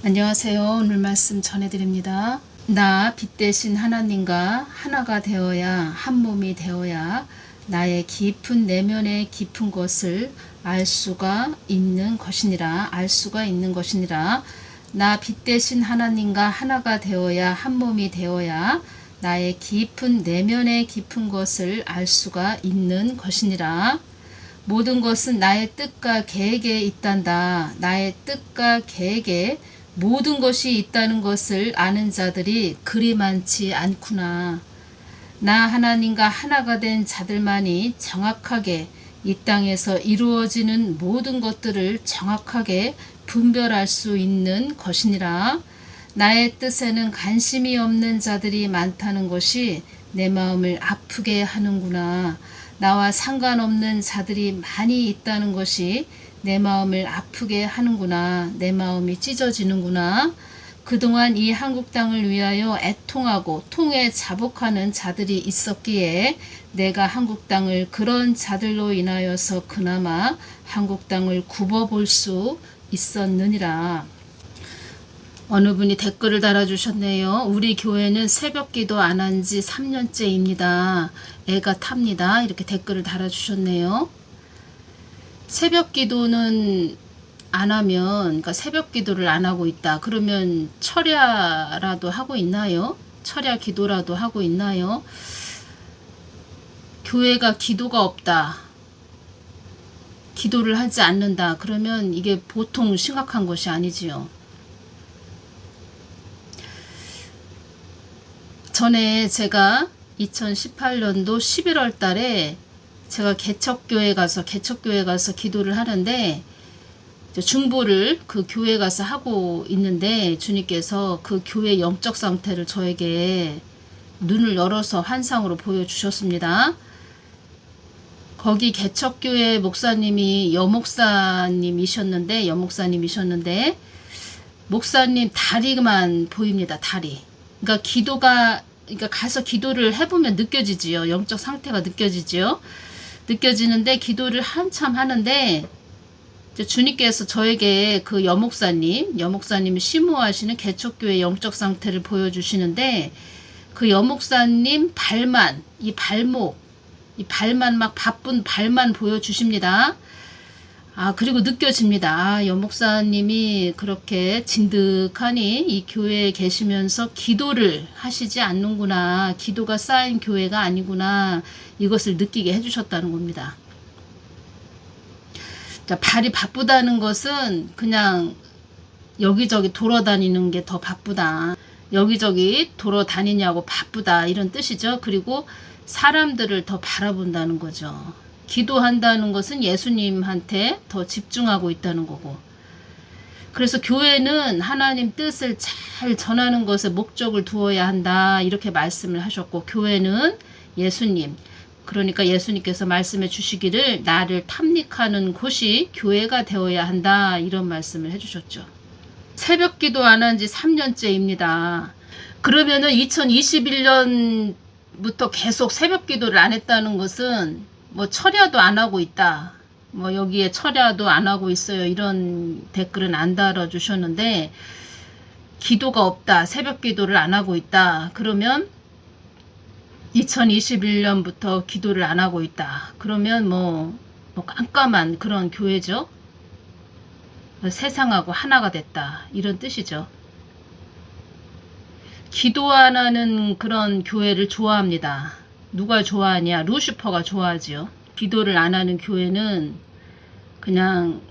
안녕하세요. 오늘 말씀 전해드립니다. 나 빛 대신 하나님과 하나가 되어야 한 몸이 되어야 나의 깊은 내면의 깊은 것을 알 수가 있는 것이니라. 나 빛 대신 하나님과 하나가 되어야 한 몸이 되어야 나의 깊은 내면의 깊은 것을 알 수가 있는 것이니라. 모든 것은 나의 뜻과 계획에 있단다. 나의 뜻과 계획에 모든 것이 있다는 것을 아는 자들이 그리 많지 않구나. 나 하나님과 하나가 된 자들만이 정확하게 이 땅에서 이루어지는 모든 것들을 정확하게 분별할 수 있는 것이니라. 나의 뜻에는 관심이 없는 자들이 많다는 것이 내 마음을 아프게 하는구나. 나와 상관없는 자들이 많이 있다는 것이 내 마음을 아프게 하는구나. 내 마음이 찢어지는구나. 그동안 이 한국 땅을 위하여 애통하고 통에 자복하는 자들이 있었기에 내가 한국 땅을 그런 자들로 인하여서 그나마 한국 땅을 굽어볼 수 있었느니라. 어느 분이 댓글을 달아주셨네요. 우리 교회는 새벽 기도 안 한 지 3년째입니다. 애가 탑니다. 이렇게 댓글을 달아주셨네요. 새벽 기도는 안 하면, 그러니까 새벽 기도를 안 하고 있다. 그러면 철야라도 하고 있나요? 철야 기도라도 하고 있나요? 교회가 기도가 없다. 기도를 하지 않는다. 그러면 이게 보통 심각한 것이 아니지요. 전에 제가 2018년도 11월 달에 제가 개척교회 가서 기도를 하는데 중보를 그 교회 가서 하고 있는데 주님께서 그 교회 영적 상태를 저에게 눈을 열어서 환상으로 보여주셨습니다. 거기 개척교회 목사님이 여목사님이셨는데 목사님 다리만 보입니다. 다리. 그러니까 가서 기도를 해보면 느껴지지요. 영적 상태가 느껴지지요. 느껴지는데 기도를 한참 하는데 주님께서 저에게 그 여목사님이 심호하시는 개척교회 영적 상태를 보여주시는데 그 여목사님 발만 막 바쁜 발만 보여주십니다. 그리고 느껴집니다. 여목사님이 그렇게 진득하니 이 교회에 계시면서 기도를 하시지 않는구나. 기도가 쌓인 교회가 아니구나. 이것을 느끼게 해주셨다는 겁니다. 자, 발이 바쁘다는 것은 그냥 여기저기 돌아다니는 게 더 바쁘다. 여기저기 돌아다니냐고 바쁘다. 이런 뜻이죠. 그리고 사람들을 더 바라본다는 거죠. 기도한다는 것은 예수님한테 더 집중하고 있다는 거고. 그래서 교회는 하나님 뜻을 잘 전하는 것에 목적을 두어야 한다. 이렇게 말씀을 하셨고, 교회는 예수님, 그러니까 예수님께서 말씀해 주시기를 나를 탐닉하는 곳이 교회가 되어야 한다. 이런 말씀을 해주셨죠. 새벽 기도 안 한 지 3년째입니다. 그러면은 2021년부터 계속 새벽 기도를 안 했다는 것은 뭐 철야도 안 하고 있다. 뭐 여기에 철야도 안 하고 있어요. 이런 댓글은 안 달아주셨는데 기도가 없다. 새벽 기도를 안 하고 있다. 그러면 2021년부터 기도를 안 하고 있다. 그러면 뭐 깜깜한 그런 교회죠. 세상하고 하나가 됐다. 이런 뜻이죠. 기도 안 하는 그런 교회를 좋아합니다. 누가 좋아하냐? 루시퍼가 좋아하지요. 기도를 안 하는 교회는 그냥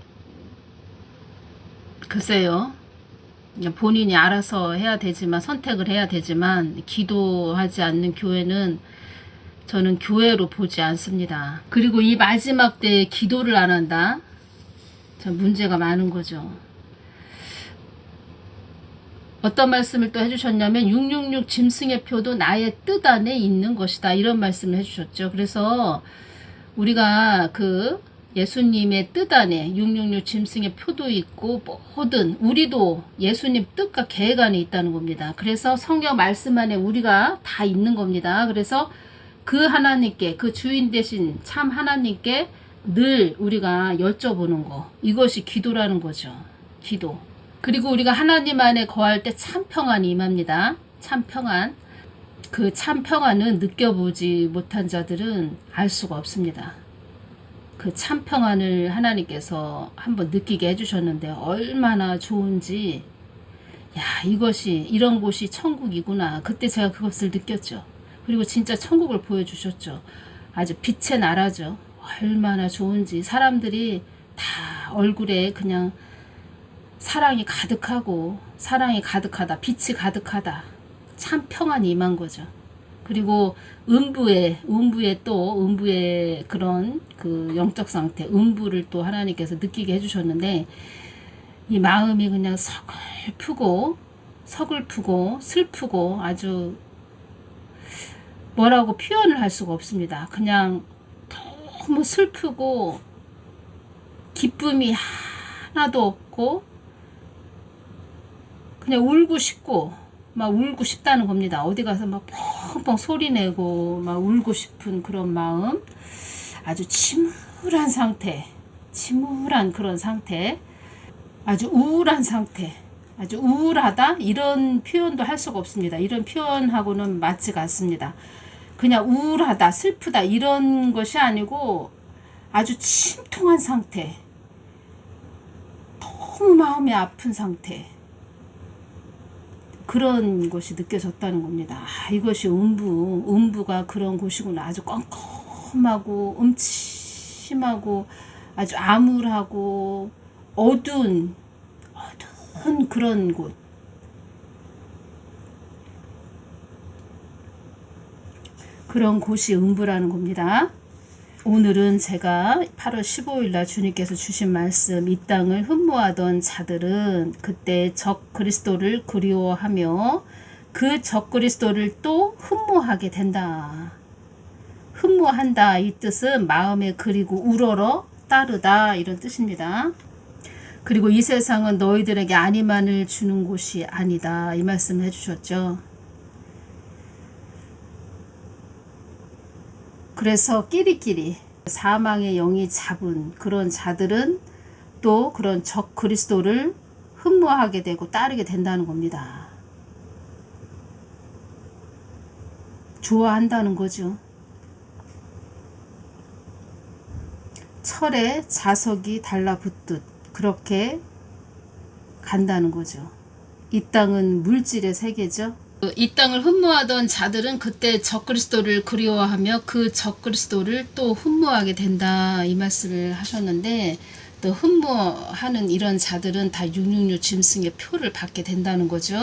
글쎄요. 그냥 본인이 알아서 해야 되지만 선택을 해야 되지만 기도하지 않는 교회는 저는 교회로 보지 않습니다. 그리고 이 마지막 때에 기도를 안 한다. 참 문제가 많은 거죠. 어떤 말씀을 또 해주셨냐면 666 짐승의 표도 나의 뜻 안에 있는 것이다. 이런 말씀을 해주셨죠. 그래서 우리가 그 예수님의 뜻 안에 666 짐승의 표도 있고 모든 우리도 예수님 뜻과 계획 안에 있다는 겁니다. 그래서 성경 말씀 안에 우리가 다 있는 겁니다. 그래서 그 하나님께, 그 주인 되신 참 하나님께 늘 우리가 여쭤보는 거, 이것이 기도라는 거죠. 기도. 그리고 우리가 하나님 안에 거할 때 참 평안이 임합니다. 참 평안. 그 참 평안은 느껴보지 못한 자들은 알 수가 없습니다. 그 참 평안을 하나님께서 한번 느끼게 해주셨는데 얼마나 좋은지, 야, 이것이 이런 곳이 천국이구나. 그때 제가 그것을 느꼈죠. 그리고 진짜 천국을 보여주셨죠. 아주 빛의 나라죠. 얼마나 좋은지. 사람들이 다 얼굴에 그냥 사랑이 가득하고, 사랑이 가득하다, 빛이 가득하다, 참 평안이 임한 거죠. 그리고 음부의 그런 그 영적 상태, 음부를 또 하나님께서 느끼게 해주셨는데, 이 마음이 그냥 서글프고 슬프고 아주 뭐라고 표현을 할 수가 없습니다. 그냥 너무 슬프고 기쁨이 하나도 없고 그냥 울고 싶고 막 울고 싶다는 겁니다. 어디 가서 막 펑펑 소리내고 막 울고 싶은 그런 마음, 아주 침울한 상태, 침울한 그런 상태, 아주 우울한 상태, 아주 우울하다, 이런 표현도 할 수가 없습니다. 이런 표현하고는 맞지가 않습니다. 그냥 우울하다, 슬프다, 이런 것이 아니고 아주 침통한 상태, 너무 마음이 아픈 상태, 그런 것이 느껴졌다는 겁니다. 아, 이것이 음부가 그런 곳이구나. 아주 껌껌하고 음침하고 아주 암울하고 어두운 그런 곳. 그런 곳이 음부라는 겁니다. 오늘은 제가 8월 15일 날 주님께서 주신 말씀, 이 땅을 흠모하던 자들은 그때 적 그리스도를 그리워하며 그 적 그리스도를 또 흠모하게 된다. 흠모한다, 이 뜻은 마음에 그리고 우러러 따르다, 이런 뜻입니다. 그리고 이 세상은 너희들에게 안위만을 주는 곳이 아니다, 이 말씀을 해주셨죠. 그래서 끼리끼리 사망의 영이 잡은 그런 자들은 또 그런 적 그리스도를 흠모하게 되고 따르게 된다는 겁니다. 좋아한다는 거죠. 철에 자석이 달라붙듯 그렇게 간다는 거죠. 이 땅은 물질의 세계죠. 이 땅을 흠모하던 자들은 그때 적그리스도를 그리워하며 그 적그리스도를 또 흠모하게 된다, 이 말씀을 하셨는데, 또 흠모하는 이런 자들은 다 666 짐승의 표를 받게 된다는 거죠.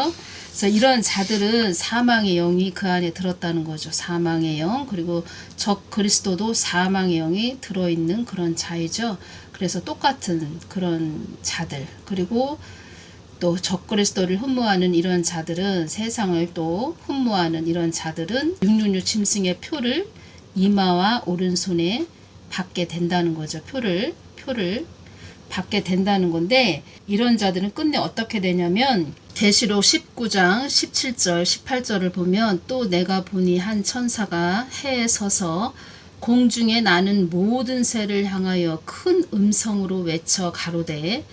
그래서 이런 자들은 사망의 영이 그 안에 들었다는 거죠. 사망의 영, 그리고 적그리스도도 사망의 영이 들어있는 그런 자이죠. 그래서 똑같은 그런 자들, 그리고 또 적그리스도를 흠모하는 이런 자들은, 세상을 또 흠모하는 이런 자들은 666 짐승의 표를 이마와 오른손에 받게 된다는 거죠. 표를 받게 된다는 건데, 이런 자들은 끝내 어떻게 되냐면 계시록 19장 17절 18절을 보면, 또 내가 보니 한 천사가 해에 서서 공중에 나는 모든 새를 향하여 큰 음성으로 외쳐 가로되,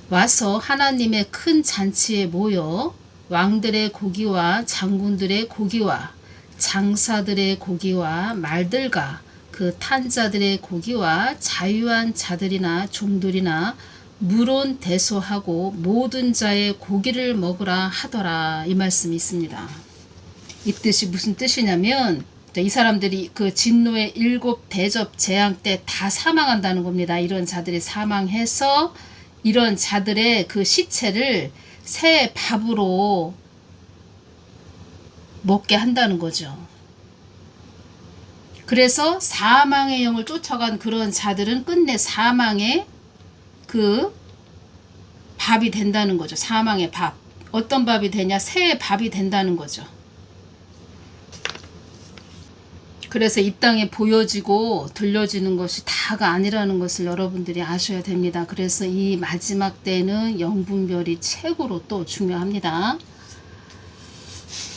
와서 하나님의 큰 잔치에 모여 왕들의 고기와 장군들의 고기와 장사들의 고기와 말들과 그 탄자들의 고기와 자유한 자들이나 종들이나 물온 대소하고 모든 자의 고기를 먹으라 하더라, 이 말씀이 있습니다. 이 뜻이 무슨 뜻이냐면, 이 사람들이 그 진노의 7 대접 재앙 때 다 사망한다는 겁니다. 이런 자들이 사망해서 이런 자들의 그 시체를 새 밥으로 먹게 한다는 거죠. 그래서 사망의 영을 쫓아간 그런 자들은 끝내 사망의 그 밥이 된다는 거죠. 사망의 밥. 어떤 밥이 되냐? 새 밥이 된다는 거죠. 그래서 이 땅에 보여지고 들려지는 것이 다가 아니라는 것을 여러분들이 아셔야 됩니다. 그래서 이 마지막 때는 영분별이 최고로 또 중요합니다.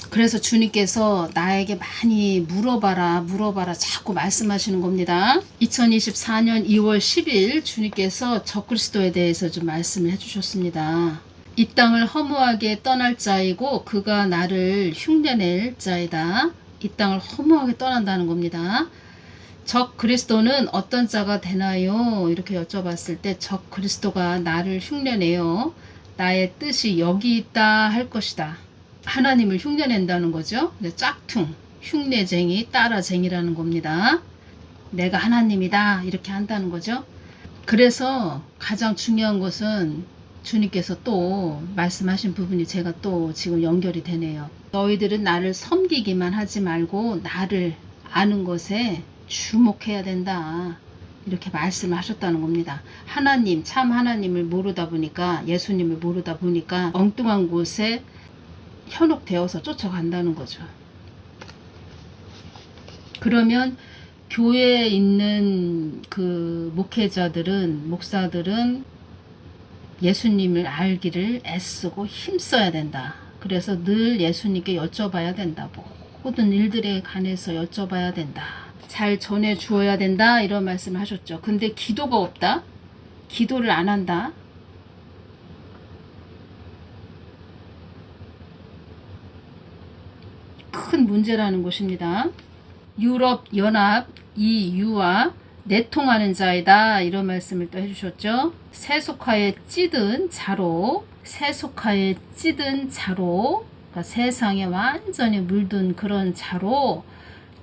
그래서 주님께서 나에게 많이 물어봐라 물어봐라 자꾸 말씀하시는 겁니다. 2024년 2월 10일 주님께서 적그리스도에 대해서 좀 말씀을 해주셨습니다. 이 땅을 허무하게 떠날 자이고 그가 나를 흉내낼 자이다. 이 땅을 허무하게 떠난다는 겁니다. 적그리스도는 어떤 자가 되나요? 이렇게 여쭤봤을 때 적그리스도가 나를 흉내내요. 나의 뜻이 여기 있다 할 것이다. 하나님을 흉내낸다는 거죠. 짝퉁, 흉내쟁이, 따라쟁이라는 겁니다. 내가 하나님이다 이렇게 한다는 거죠. 그래서 가장 중요한 것은 주님께서 또 말씀하신 부분이 제가 또 지금 연결이 되네요. 너희들은 나를 섬기기만 하지 말고 나를 아는 것에 주목해야 된다. 이렇게 말씀하셨다는 겁니다. 하나님, 참 하나님을 모르다 보니까 예수님을 모르다 보니까 엉뚱한 곳에 현혹되어서 쫓아간다는 거죠. 그러면 교회에 있는 그 목회자들은, 목사들은 예수님을 알기를 애쓰고 힘써야 된다. 그래서 늘 예수님께 여쭤봐야 된다. 모든 일들에 관해서 여쭤봐야 된다. 잘 전해 주어야 된다. 이런 말씀을 하셨죠. 근데 기도가 없다. 기도를 안 한다. 큰 문제라는 것입니다. 유럽연합 EU와 내통하는 자이다. 이런 말씀을 또 해주셨죠. 세속화에 찌든 자로, 세속화에 찌든 자로, 그러니까 세상에 완전히 물든 그런 자로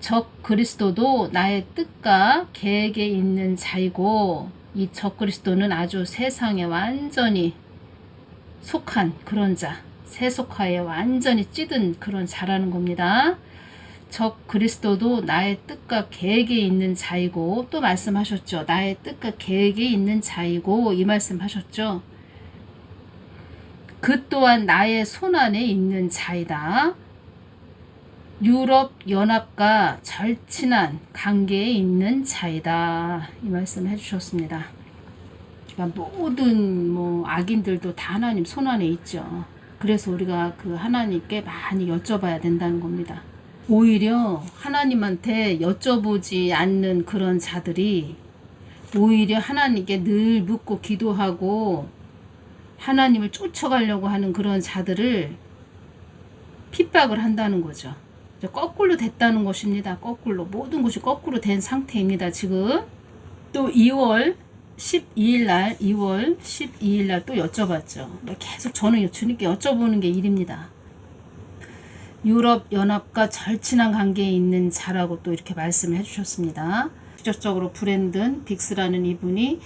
적그리스도도 나의 뜻과 계획에 있는 자이고, 이 적그리스도는 아주 세상에 완전히 속한 그런 자, 세속화에 완전히 찌든 그런 자라는 겁니다. 적그리스도도 나의 뜻과 계획에 있는 자이고, 또 말씀하셨죠. 나의 뜻과 계획에 있는 자이고, 이 말씀하셨죠. 그 또한 나의 손안에 있는 자이다. 유럽연합과 절친한 관계에 있는 자이다. 이 말씀을 해주셨습니다. 그러니까 모든 악인들도 다 하나님 손안에 있죠. 그래서 우리가 그 하나님께 많이 여쭤봐야 된다는 겁니다. 오히려 하나님한테 여쭤보지 않는 그런 자들이 오히려 하나님께 늘 묻고 기도하고 하나님을 쫓아가려고 하는 그런 자들을 핍박을 한다는 거죠. 거꾸로 됐다는 것입니다. 거꾸로. 모든 것이 거꾸로 된 상태입니다. 지금 또 2월 12일 날 또 여쭤봤죠. 계속 저는 주님께 여쭤보는 게 일입니다. 유럽연합과 절친한 관계에 있는 자라고 또 이렇게 말씀을 해주셨습니다. 직접적으로 브랜든 빅스라는 이분이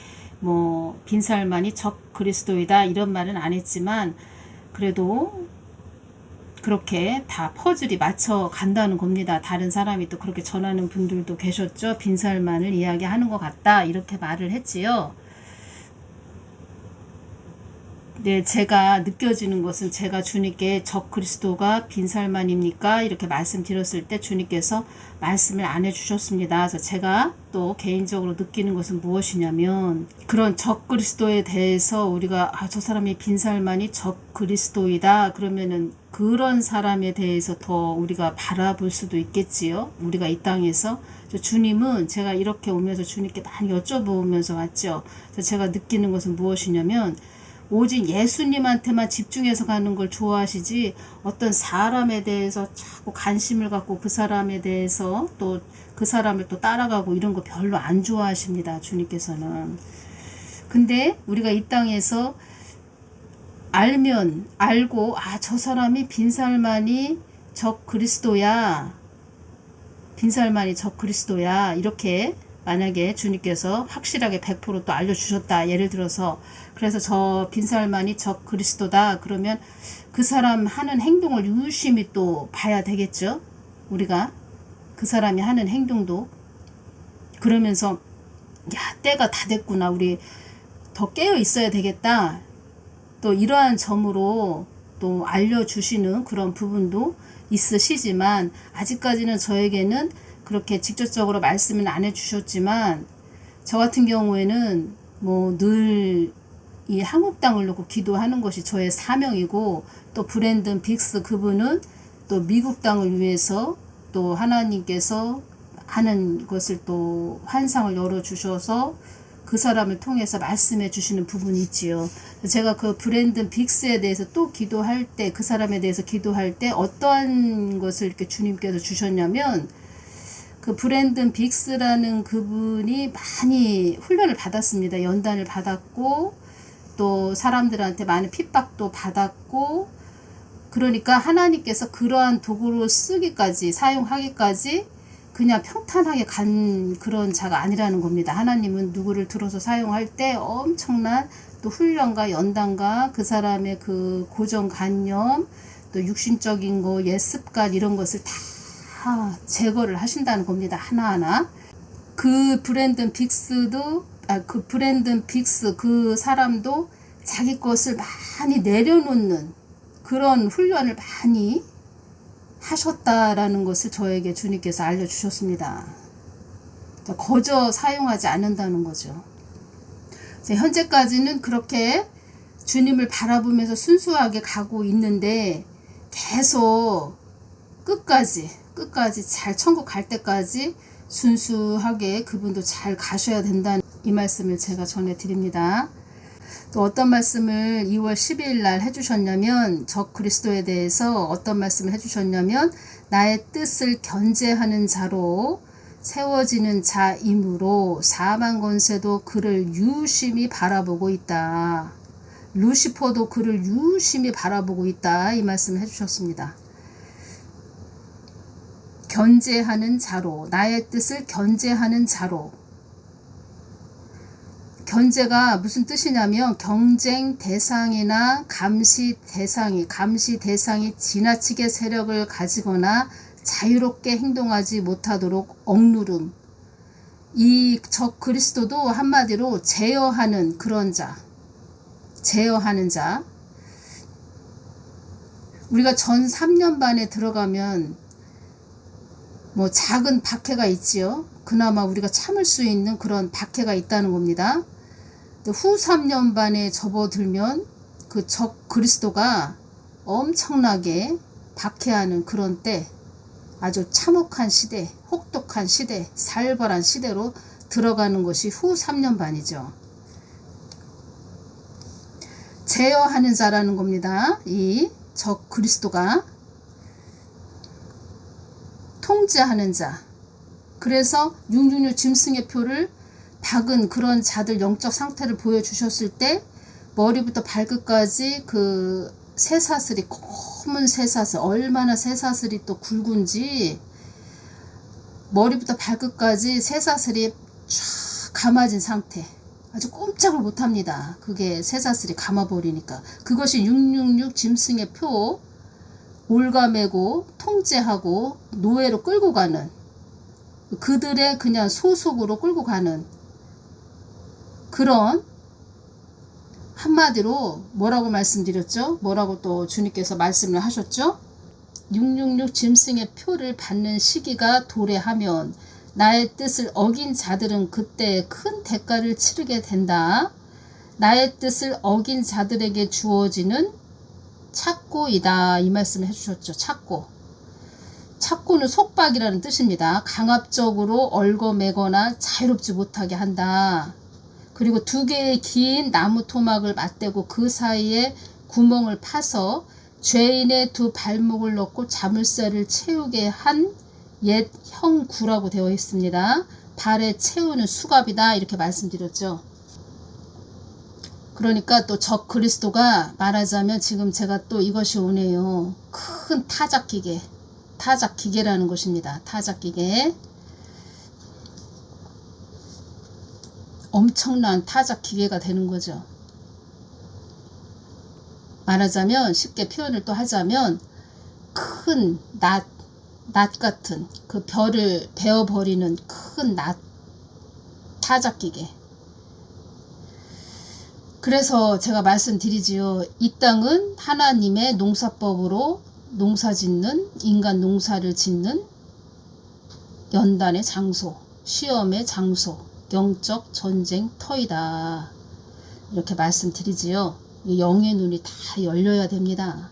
빈살만이 적그리스도이다 이런 말은 안 했지만 그래도 그렇게 다 퍼즐이 맞춰 간다는 겁니다. 다른 사람이 또 그렇게 전하는 분들도 계셨죠. 빈살만을 이야기하는 것 같다 이렇게 말을 했지요. 네, 제가 느껴지는 것은 제가 주님께 적그리스도가 빈살만입니까? 이렇게 말씀드렸을 때 주님께서 말씀을 안 해주셨습니다. 그래서 제가 또 개인적으로 느끼는 것은 무엇이냐면 그런 적그리스도에 대해서 우리가 저 사람이 빈살만이 적그리스도이다 그러면은 그런 사람에 대해서 더 우리가 바라볼 수도 있겠지요. 우리가 이 땅에서 주님은 제가 이렇게 오면서 주님께 많이 여쭤보면서 왔죠. 그래서 제가 느끼는 것은 무엇이냐면 오직 예수님한테만 집중해서 가는 걸 좋아하시지 어떤 사람에 대해서 자꾸 관심을 갖고 그 사람에 대해서 또 그 사람을 또 따라가고 이런 거 별로 안 좋아하십니다. 주님께서는. 근데 우리가 이 땅에서 알고 저 사람이 빈살만이 적그리스도야. 빈살만이 적그리스도야. 이렇게 만약에 주님께서 확실하게 100% 또 알려주셨다. 예를 들어서 그래서 저 빈살만이 적그리스도다. 그러면 그 사람 하는 행동을 유심히 또 봐야 되겠죠. 우리가 그 사람이 하는 행동도 그러면서 때가 다 됐구나. 우리 더 깨어 있어야 되겠다. 또 이러한 점으로 또 알려주시는 그런 부분도 있으시지만 아직까지는 저에게는 그렇게 직접적으로 말씀은 안 해주셨지만 저 같은 경우에는 늘 이 한국 땅을 놓고 기도하는 것이 저의 사명이고 또 브랜든 빅스 그분은 또 미국 땅을 위해서 또 하나님께서 하는 것을 또 환상을 열어주셔서 그 사람을 통해서 말씀해 주시는 부분이 있지요. 제가 그 브랜든 빅스에 대해서 또 기도할 때, 그 사람에 대해서 기도할 때 어떠한 것을 이렇게 주님께서 주셨냐면, 그 브랜든 빅스라는 그분이 많이 훈련을 받았습니다. 연단을 받았고 또 사람들한테 많은 핍박도 받았고, 그러니까 하나님께서 그러한 도구로 쓰기까지, 사용하기까지 그냥 평탄하게 간 그런 자가 아니라는 겁니다. 하나님은 누구를 들어서 사용할 때 엄청난 또 훈련과 연단과 그 사람의 그 고정관념, 또 육신적인 거, 옛습관 이런 것을 다 제거를 하신다는 겁니다. 하나하나. 그 브랜든 빅스 그 사람도 자기 것을 많이 내려놓는 그런 훈련을 많이 하셨다라는 것을 저에게 주님께서 알려주셨습니다. 거저 사용하지 않는다는 거죠. 현재까지는 그렇게 주님을 바라보면서 순수하게 가고 있는데, 계속 끝까지 잘 천국 갈 때까지 순수하게 그분도 잘 가셔야 된다는 이 말씀을 제가 전해드립니다. 또 어떤 말씀을 2월 12일 날 해주셨냐면, 적 그리스도에 대해서 어떤 말씀을 해주셨냐면, 나의 뜻을 견제하는 자로 세워지는 자이므로 사망 권세도 그를 유심히 바라보고 있다. 루시퍼도 그를 유심히 바라보고 있다. 이 말씀을 해주셨습니다. 견제하는 자로, 나의 뜻을 견제하는 자로. 견제가 무슨 뜻이냐면, 경쟁 대상이나 감시 대상이 지나치게 세력을 가지거나 자유롭게 행동하지 못하도록 억누름. 이 적 그리스도도 한마디로 제어하는 그런 자, 제어하는 자. 우리가 전 3년반에 들어가면 뭐 작은 박해가 있지요. 그나마 우리가 참을 수 있는 그런 박해가 있다는 겁니다. 후 3년반에 접어들면 그 적 그리스도가 엄청나게 박해하는 그런 때, 아주 참혹한 시대, 혹독한 시대, 살벌한 시대로 들어가는 것이 후 3년반이죠. 제어하는 자라는 겁니다. 이 적 그리스도가 통제하는 자. 그래서 666 짐승의 표를 박은 그런 자들 영적 상태를 보여주셨을 때, 머리부터 발끝까지 그 쇠사슬이, 검은 쇠사슬, 얼마나 쇠사슬이 또 굵은지, 머리부터 발끝까지 쇠사슬이 쫙 감아진 상태, 아주 꼼짝을 못합니다. 그게 쇠사슬이 감아버리니까. 그것이 666 짐승의 표, 올가매고 통제하고 노예로 끌고 가는, 그들의 그냥 소속으로 끌고 가는 그런, 한마디로 뭐라고 말씀드렸죠? 뭐라고 또 주님께서 말씀을 하셨죠? 666 짐승의 표를 받는 시기가 도래하면 나의 뜻을 어긴 자들은 그때 큰 대가를 치르게 된다. 나의 뜻을 어긴 자들에게 주어지는 착고이다. 이 말씀을 해주셨죠. 착고. 착고는 속박이라는 뜻입니다. 강압적으로 얽어매거나 자유롭지 못하게 한다. 그리고 2개의 긴 나무 토막을 맞대고 그 사이에 구멍을 파서 죄인의 2 발목을 넣고 자물쇠를 채우게 한 옛 형구라고 되어 있습니다. 발에 채우는 수갑이다. 이렇게 말씀드렸죠. 그러니까 또 적 그리스도가 말하자면, 지금 제가 또 이것이 오네요. 큰 타작기계. 타작기계라는 것입니다. 타작기계. 엄청난 타작기계가 되는 거죠. 말하자면, 쉽게 표현을 또 하자면, 큰 낫 같은 그 별을 베어버리는 큰 낫, 타작기계. 그래서 제가 말씀드리지요. 이 땅은 하나님의 농사법으로 농사짓는, 인간 농사를 짓는 연단의 장소, 시험의 장소, 영적 전쟁터이다. 이렇게 말씀드리지요. 영의 눈이 다 열려야 됩니다.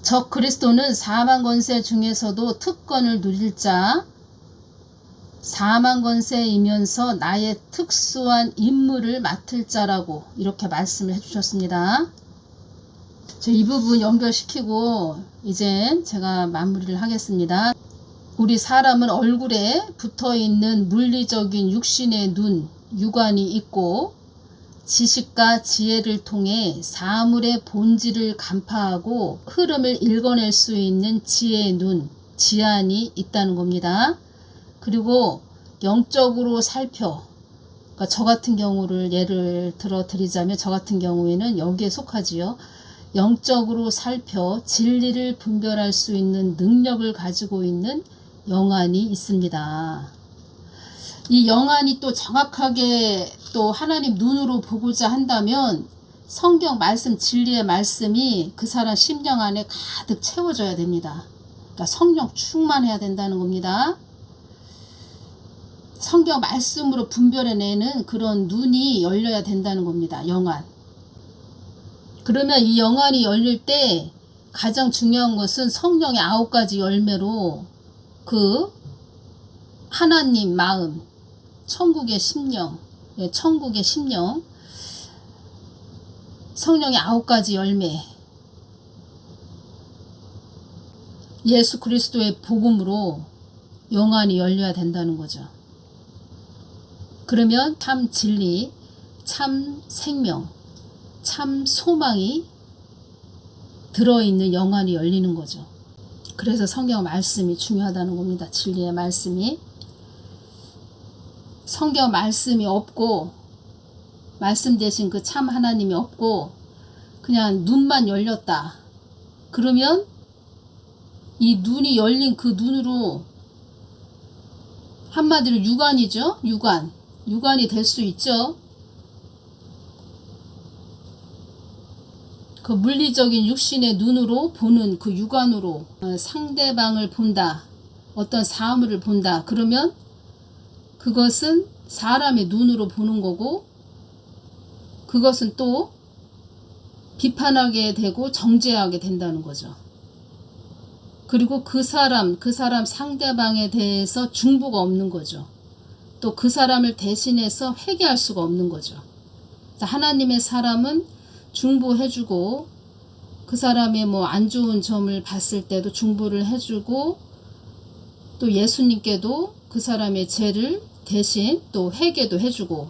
적 그리스도는 사망 권세 중에서도 특권을 누릴 자, 사망 권세이면서 나의 특수한 임무를 맡을 자라고 이렇게 말씀을 해주셨습니다. 이 부분 연결시키고 이제 제가 마무리를 하겠습니다. 우리 사람은 얼굴에 붙어있는 물리적인 육신의 눈, 육안이 있고 지식과 지혜를 통해 사물의 본질을 간파하고 흐름을 읽어낼 수 있는 지혜의 눈, 지안이 있다는 겁니다. 그리고 영적으로 살펴, 그러니까 저 같은 경우를 예를 들어 드리자면 저 같은 경우에는 여기에 속하지요. 영적으로 살펴 진리를 분별할 수 있는 능력을 가지고 있는 영안이 있습니다. 이 영안이 또 정확하게 또 하나님 눈으로 보고자 한다면 성경 말씀, 진리의 말씀이 그 사람 심령 안에 가득 채워져야 됩니다. 그러니까 성령 충만해야 된다는 겁니다. 성경 말씀으로 분별해내는 그런 눈이 열려야 된다는 겁니다. 영안. 그러면 이 영안이 열릴 때 가장 중요한 것은 성령의 9가지 열매로 그 하나님 마음, 천국의 심령, 천국의 심령, 성령의 9가지 열매, 예수 그리스도의 복음으로 영안이 열려야 된다는 거죠. 그러면 참 진리, 참 생명, 참 소망이 들어있는 영안이 열리는 거죠. 그래서 성경 말씀이 중요하다는 겁니다. 진리의 말씀이. 성경 말씀이 없고 말씀 대신 그 참 하나님이 없고 그냥 눈만 열렸다. 그러면 이 눈이 열린 그 눈으로 한마디로 육안이죠. 육안이 될 수 있죠. 그 물리적인 육신의 눈으로 보는 그 육안으로 상대방을 본다. 어떤 사물을 본다. 그러면 그것은 사람의 눈으로 보는 거고 그것은 또 비판하게 되고 정죄하게 된다는 거죠. 그리고 그 사람 상대방에 대해서 중보가 없는 거죠. 또 그 사람을 대신해서 회개할 수가 없는 거죠. 하나님의 사람은 중보해주고 그 사람의 뭐 안 좋은 점을 봤을 때도 중보를 해주고 또 예수님께도 그 사람의 죄를 대신 또 회개도 해주고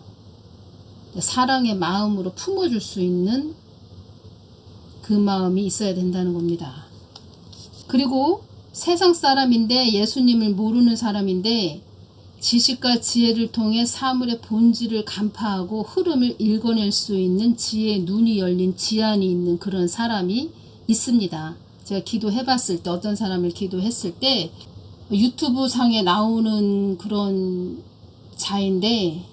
사랑의 마음으로 품어줄 수 있는 그 마음이 있어야 된다는 겁니다. 그리고 세상 사람인데 예수님을 모르는 사람인데 지식과 지혜를 통해 사물의 본질을 간파하고 흐름을 읽어낼 수 있는 지혜의 눈이 열린 지안이 있는 그런 사람이 있습니다. 제가 기도해 봤을 때 어떤 사람을 기도했을 때 유튜브 상에 나오는 그런 자인데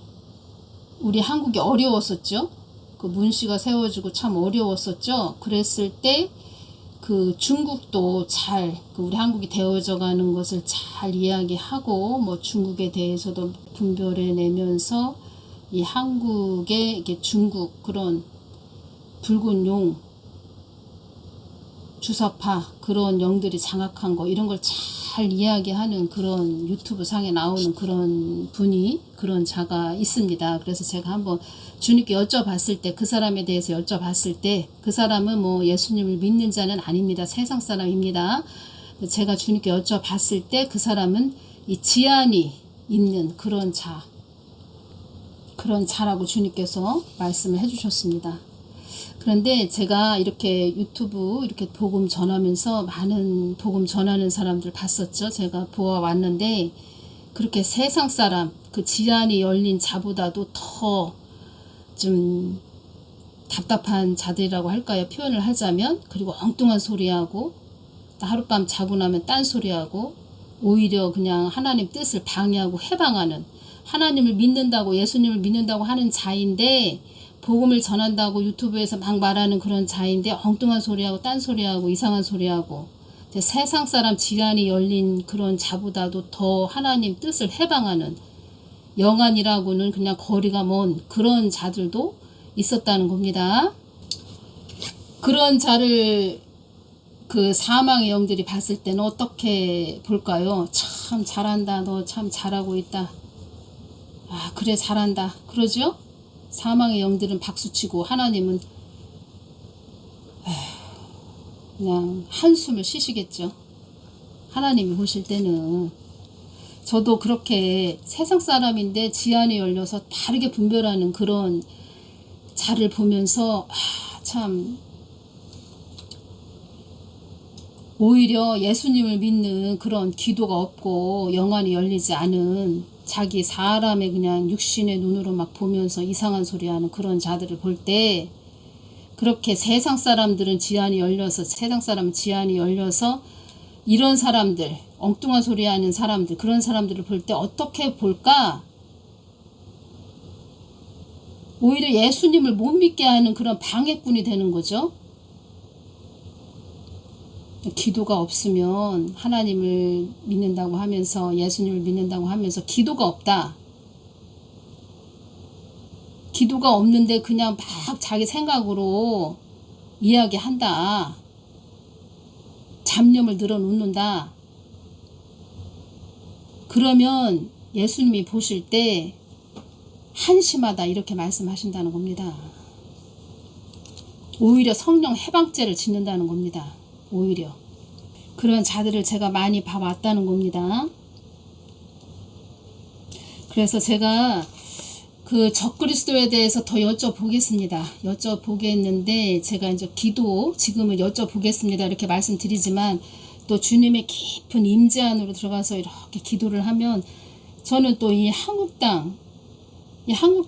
우리 한국이 어려웠었죠. 그 문씨가 세워지고 참 어려웠었죠. 그랬을 때 그 중국도 잘 우리 한국이 되어져 가는 것을 잘 이야기하고 뭐 중국에 대해서도 분별해 내면서 이 한국의 이게 중국 그런 붉은 용 주사파 그런 영들이 장악한 거 이런 걸 잘 이야기하는 그런 유튜브 상에 나오는 그런 분이 그런 자가 있습니다. 그래서 제가 한번 주님께 여쭤봤을 때 그 사람에 대해서 여쭤봤을 때 그 사람은 뭐 예수님을 믿는 자는 아닙니다. 세상 사람입니다. 제가 주님께 여쭤봤을 때 그 사람은 이 지안이 있는 그런 자라고 주님께서 말씀을 해주셨습니다. 그런데 제가 이렇게 유튜브 이렇게 복음 전하면서 많은 복음 전하는 사람들 봤었죠. 제가 보아왔는데 그렇게 세상 사람 그 지안이 열린 자보다도 더 좀 답답한 자들이라고 할까요? 표현을 하자면 그리고 엉뚱한 소리하고 하룻밤 자고 나면 딴소리하고 오히려 그냥 하나님 뜻을 방해하고 해방하는 하나님을 믿는다고 예수님을 믿는다고 하는 자인데 복음을 전한다고 유튜브에서 막 말하는 그런 자인데 엉뚱한 소리하고 딴소리하고 이상한 소리하고 세상 사람 지안이 열린 그런 자보다도 더 하나님 뜻을 해방하는 영안이라고는 그냥 거리가 먼 그런 자들도 있었다는 겁니다. 그런 자를 그 사망의 영들이 봤을 때는 어떻게 볼까요? 참 잘한다. 너 참 잘하고 있다. 아, 그래 잘한다. 그러죠? 사망의 영들은 박수치고 하나님은 그냥 한숨을 쉬시겠죠. 하나님이 보실 때는. 저도 그렇게 세상 사람인데 지안이 열려서 다르게 분별하는 그런 자를 보면서 참 오히려 예수님을 믿는 그런 기도가 없고 영안이 열리지 않은 자기 사람의 그냥 육신의 눈으로 막 보면서 이상한 소리 하는 그런 자들을 볼 때, 그렇게 세상 사람들은 지안이 열려서, 세상 사람은 지안이 열려서 이런 사람들, 엉뚱한 소리 하는 사람들, 그런 사람들을 볼 때 어떻게 볼까? 오히려 예수님을 못 믿게 하는 그런 방해꾼이 되는 거죠. 기도가 없으면, 하나님을 믿는다고 하면서, 예수님을 믿는다고 하면서 기도가 없다. 기도가 없는데 그냥 막 자기 생각으로 이야기한다. 잡념을 늘어놓는다. 그러면 예수님이 보실 때 한심하다 이렇게 말씀하신다는 겁니다. 오히려 성령 해방죄를 짓는다는 겁니다. 오히려 그런 자들을 제가 많이 봐왔다는 겁니다. 그래서 제가 그 적그리스도에 대해서 더 여쭤보겠습니다. 여쭤보겠는데 제가 이제 기도 지금은 여쭤보겠습니다 이렇게 말씀드리지만, 또 주님의 깊은 임재 안으로 들어가서 이렇게 기도를 하면 저는 또 이 한국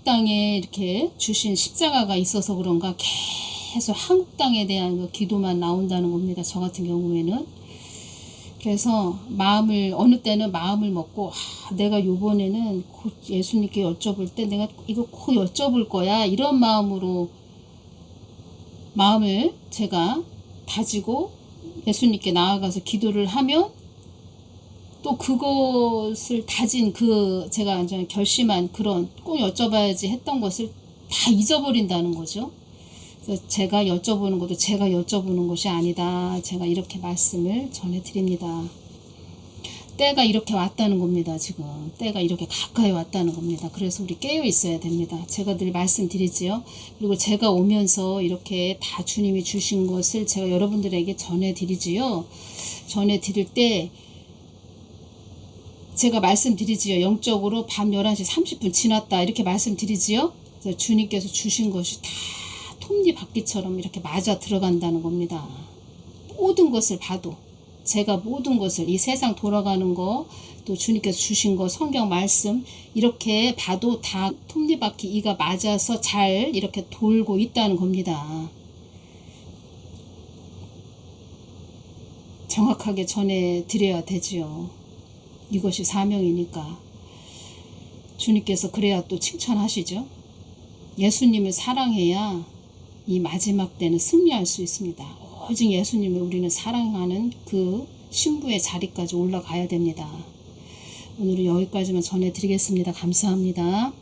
땅에 이렇게 주신 십자가가 있어서 그런가 계속 한국 땅에 대한 그 기도만 나온다는 겁니다. 저 같은 경우에는. 그래서 어느 때는 마음을 먹고, 내가 요번에는 곧 예수님께 여쭤볼 때 내가 이거 꼭 여쭤볼 거야, 이런 마음으로 마음을 제가 다지고 예수님께 나아가서 기도를 하면, 또 그것을 다진 제가 이제 결심한 그런 꼭 여쭤봐야지 했던 것을 다 잊어버린다는 거죠. 그래서 제가 여쭤보는 것도 제가 여쭤보는 것이 아니다. 제가 이렇게 말씀을 전해드립니다. 때가 이렇게 왔다는 겁니다. 지금 때가 이렇게 가까이 왔다는 겁니다. 그래서 우리 깨어 있어야 됩니다. 제가 늘 말씀드리지요. 그리고 제가 오면서 이렇게 다 주님이 주신 것을 제가 여러분들에게 전해드리지요. 전해드릴 때 제가 말씀드리지요. 영적으로 밤 11시 30분 지났다 이렇게 말씀드리지요. 주님께서 주신 것이 다 톱니바퀴처럼 이렇게 맞아 들어간다는 겁니다. 모든 것을 봐도, 제가 모든 것을, 이 세상 돌아가는 거, 또 주님께서 주신 거, 성경 말씀 이렇게 봐도 다 톱니바퀴 이가 맞아서 잘 이렇게 돌고 있다는 겁니다. 정확하게 전해드려야 되지요. 이것이 사명이니까. 주님께서 그래야 또 칭찬하시죠. 예수님을 사랑해야 이 마지막 때는 승리할 수 있습니다. 오직 예수님을 우리는 사랑하는 그 신부의 자리까지 올라가야 됩니다. 오늘은 여기까지만 전해드리겠습니다. 감사합니다.